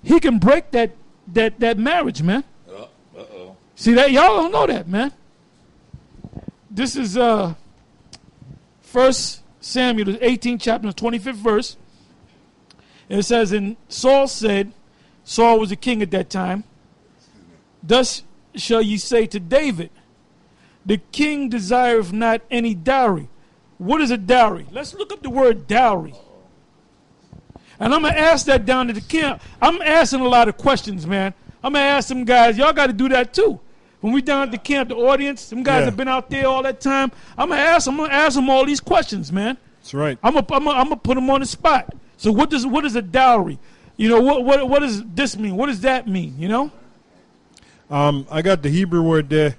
he can break that marriage, man. Uh-oh. See that? Y'all don't know that, man. This is 1 Samuel, the 18th chapter, the 25th verse. And it says, and Saul said, Saul was the king at that time, thus shall ye say to David, the king desireth not any dowry. What is a dowry? Let's look up the word dowry. And I'm going to ask that down at the camp. I'm asking a lot of questions, man. I'm going to ask some guys. Y'all got to do that too. When we down at the camp, the audience, some guys have been out there all that time. I'm going to ask them all these questions, man. That's right. I'm gonna put them on the spot. So what is a dowry? You know, what does this mean? What does that mean, you know? I got the Hebrew word there.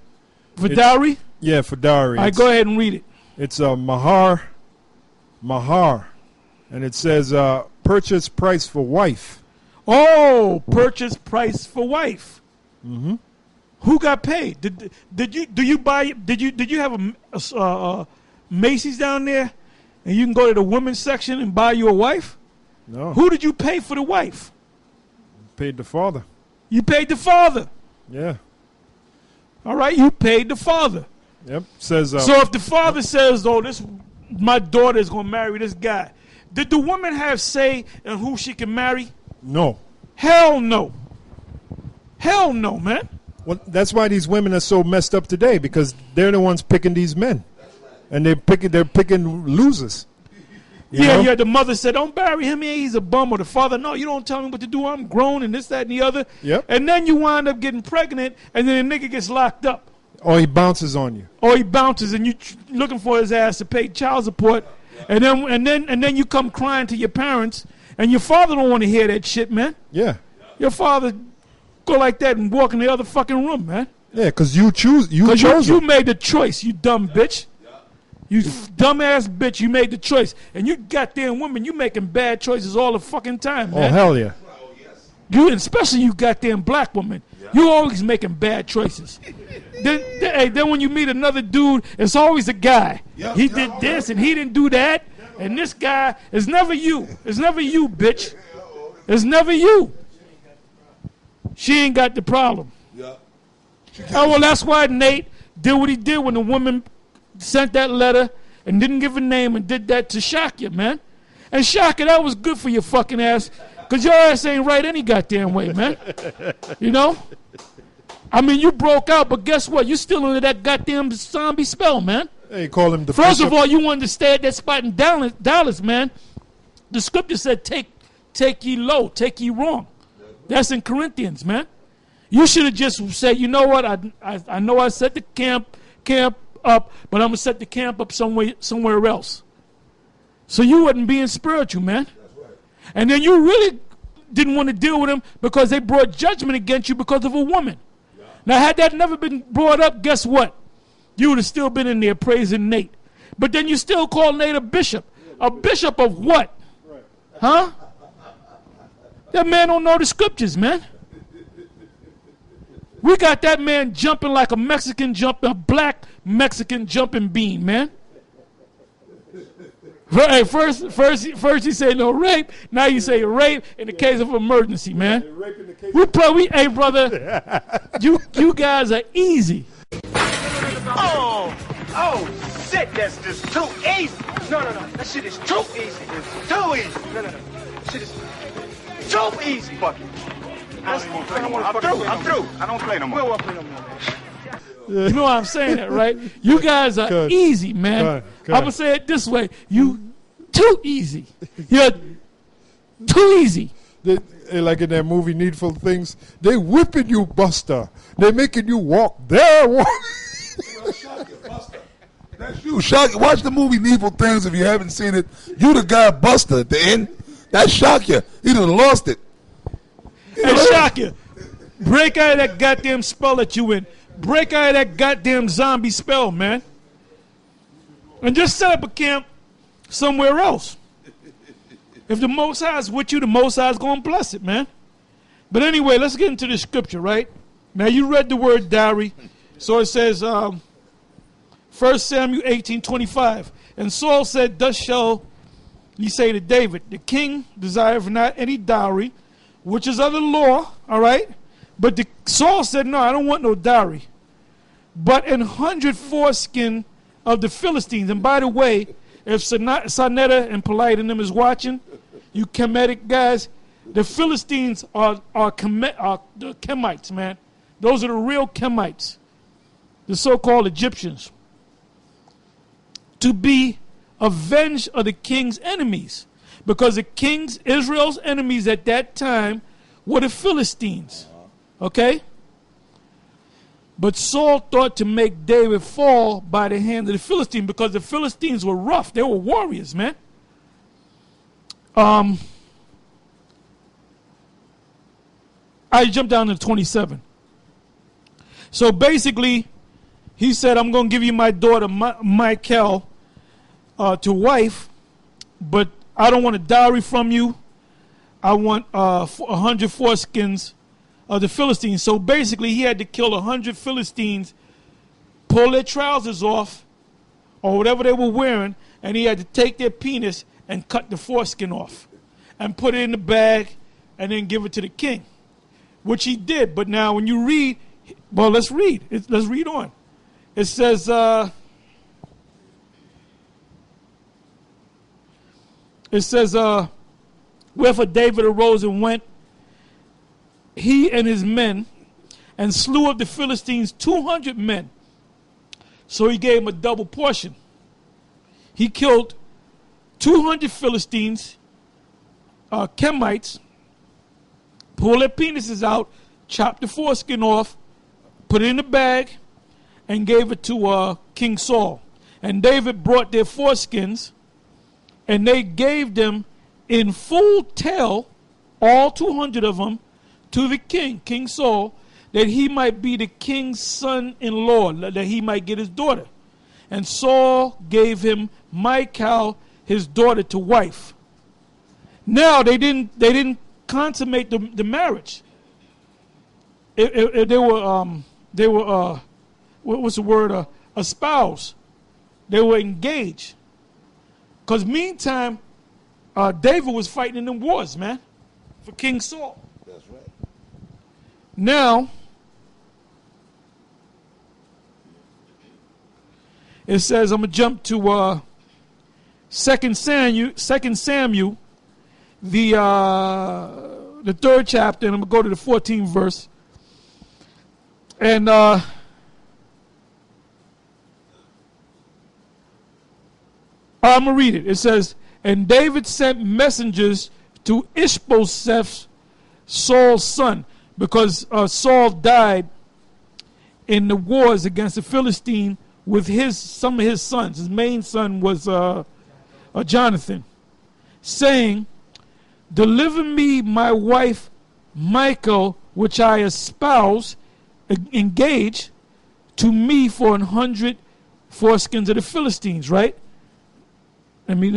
For dowry? Yeah, for dowry. All right, go ahead and read it. It's mahar, and it says purchase price for wife. Oh, purchase price for wife. Mm-hmm. Who got paid? Did you have a Macy's down there, and you can go to the women's section and buy you a wife? No. Who did you pay for the wife? Paid the father. You paid the father. Yeah. All right, you paid the father. Yep. Says. So if the father says, "Oh, my daughter is gonna marry this guy," did the woman have say in who she can marry? No. Hell no. Hell no, man. Well, that's why these women are so messed up today, because they're the ones picking these men, and they're picking losers. You know? The mother said, "Don't marry him. He's a bum." Or the father, "No, you don't tell me what to do. I'm grown," and this, that, and the other. Yep. And then you wind up getting pregnant, and then the nigga gets locked up. Or he bounces on you. Or he bounces, and you looking for his ass to pay child support, and then you come crying to your parents, and your father don't want to hear that shit, man. Yeah. Your father go like that and walk in the other fucking room, man. Yeah, because you chose. You made the choice, you dumb bitch. You dumbass bitch, you made the choice. And you goddamn women, you making bad choices all the fucking time, man. Oh, hell yeah. Especially you goddamn black woman. You always making bad choices. then when you meet another dude, it's always a guy. He did this and he didn't do that. And this guy is never you. It's never you, bitch. It's never you. She ain't got the problem. Oh, well, that's why Nate did what he did when the woman sent that letter and didn't give a name and did that to shock you, man. And Shaka, that was good for your fucking ass, because your ass ain't right any goddamn way, man. You know? I mean, you broke out, but guess what? You still under that goddamn zombie spell, man. Hey, call him the First bishop. of all, you wanted to stay at that spot in Dallas, man. The scripture said, take ye low, take ye wrong. That's in Corinthians, man. You should have just said, you know what? I know I set the camp up, but I'm going to set the camp up somewhere else. So you wasn't being spiritual, man. Right. And then you really didn't want to deal with them because they brought judgment against you because of a woman. Yeah. Now, had that never been brought up, guess what? You would have still been in there praising Nate. But then you still call Nate a bishop. A bishop of what? Right. Huh? That man don't know the scriptures, man. We got that man jumping like a black Mexican jumping bean, man. Hey, first you say no rape, now you say rape in the case of emergency, man. Hey brother, you guys are easy. Oh shit, that's just too easy. No, that shit is too easy. It's too easy. No. Shit is too easy. Fuck it. I'm through. I don't play no more. We won't play no more. You know why I'm saying that, right? You guys are easy, man. I'm going to say it this way. You too easy. You're too easy. Like in that movie Needful Things, they whipping you, Buster. They making you walk there. That's you. Watch the movie Needful Things if you haven't seen it. You the guy Buster at the end. That shock you. He done lost it. Hey, shock you. Break out of that goddamn spell that you in. Break out of that goddamn zombie spell, man. And just set up a camp somewhere else. If the Most High is with you, the Most High is going to bless it, man. But anyway, let's get into the scripture, right? Now, you read the word dowry. So it says, 1 Samuel 18:25. And Saul said, thus shall ye say to David, the king desireth not any dowry, which is of the law, all right? But Saul said, no, I don't want no dowry. But an 100 foreskin of the Philistines. And by the way, if Sonetta and Polite and them is watching, you Kemetic guys, the Philistines are the Kemites, man. Those are the real Kemites, the so-called Egyptians, to be avenged of the king's enemies. Because the king's, Israel's enemies at that time were the Philistines. Okay? But Saul thought to make David fall by the hand of the Philistines because the Philistines were rough. They were warriors, man. I jumped down to 27. So basically, he said, I'm going to give you my daughter, Michal, to wife, but I don't want a dowry from you. I want 100 foreskins of the Philistines. So basically, he had to kill 100 Philistines, pull their trousers off, or whatever they were wearing, and he had to take their penis and cut the foreskin off and put it in the bag and then give it to the king, which he did. But now when you read, well, let's read. Let's read on. It says, wherefore David arose and went, he and his men, and slew of the Philistines 200 men. So he gave him a double portion. He killed 200 Philistines, Kemites, pulled their penises out, chopped the foreskin off, put it in a bag, and gave it to King Saul. And David brought their foreskins, and they gave them in full tale, all 200 of them, to the king, King Saul, that he might be the king's son-in-law, that he might get his daughter. And Saul gave him Michal, his daughter, to wife. Now they didn't consummate the marriage. They were what's the word? A spouse. They were engaged. Because meantime, David was fighting in the wars, man, for King Saul. That's right. Now, it says, I'm going to jump to 2 Samuel, the 3rd chapter, and I'm going to go to the 14th verse. And I'm going to read it. It says, and David sent messengers to Ishbosheth, Saul's son, because Saul died in the wars against the Philistine with some of his sons. His main son was Jonathan, saying, deliver me my wife Michal, which I espouse, engage to me for 100 foreskins of the Philistines, right? Let me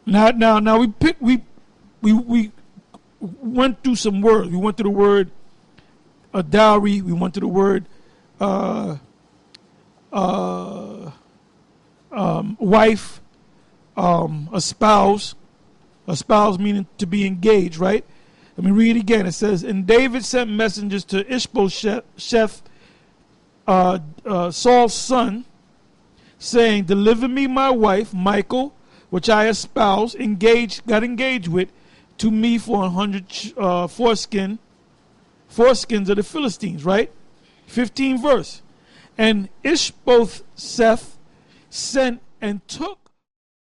Now we went through some words. We went through the word dowry. We went through the word wife, espouse. Espouse meaning to be engaged, right? Let me read it again. It says, and David sent messengers to Ishbosheth, Saul's son, saying, deliver me my wife, Michal, which I espouse, got engaged with, to me for 100 foreskins of the Philistines, right? 15th verse. And Ishbosheth sent and took